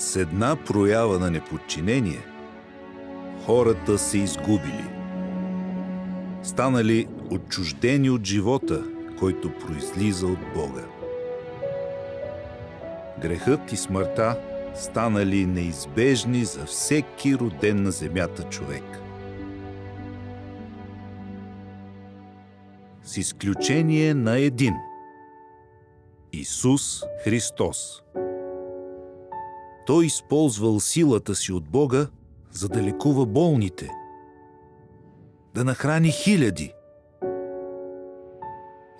С една проява на неподчинение хората се изгубили, станали отчуждени от живота, който произлиза от Бога. Грехът и смъртта станали неизбежни за всеки роден на земята човек. С изключение на един – Исус Христос. Той използвал силата си от Бога, за да лекува болните, да нахрани хиляди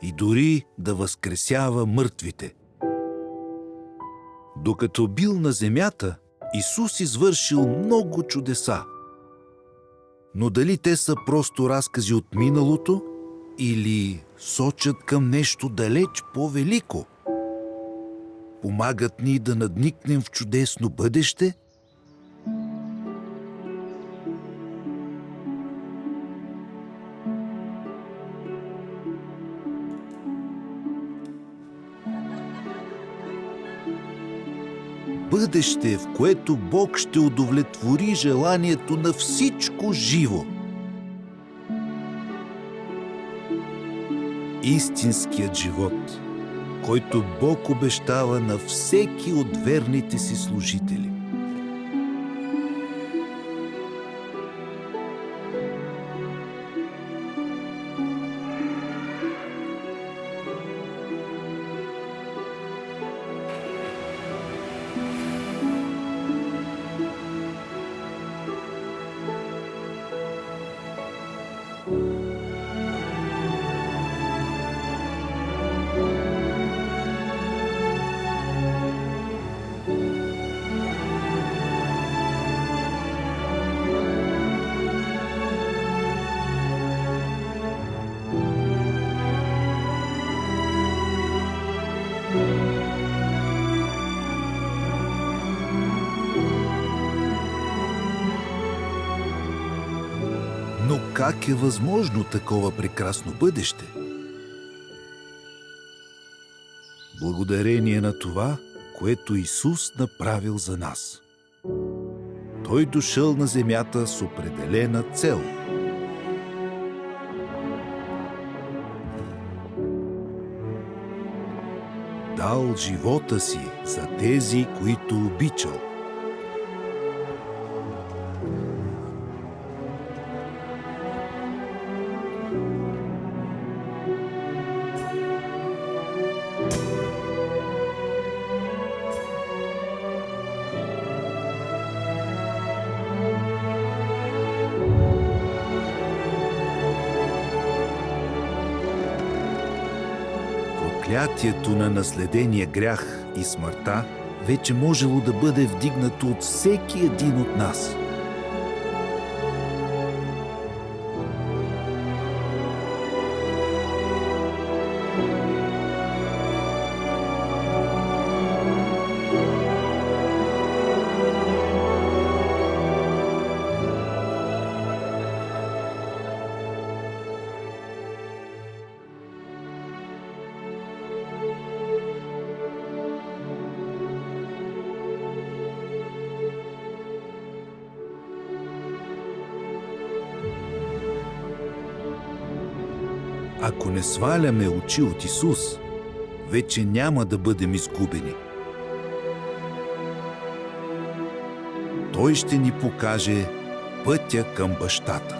и дори да възкресява мъртвите. Докато бил на земята, Исус извършил много чудеса. Но дали те са просто разкази от миналото или сочат към нещо далеч по-велико? Помагат ни да надникнем в чудесно бъдеще? Бъдеще, в което Бог ще удовлетвори желанието на всичко живо. Истинският живот, който Бог обещава на всеки от верните си служители. Но как е възможно такова прекрасно бъдеще? Благодарение на това, което Исус направил за нас. Той дошъл на земята с определена цел. Дал живота си за тези, които обичал. Проклятието на наследения грях и смъртта вече можело да бъде вдигнато от всеки един от нас. Ако не сваляме очи от Исус, вече няма да бъдем изгубени. Той ще ни покаже пътя към бащата.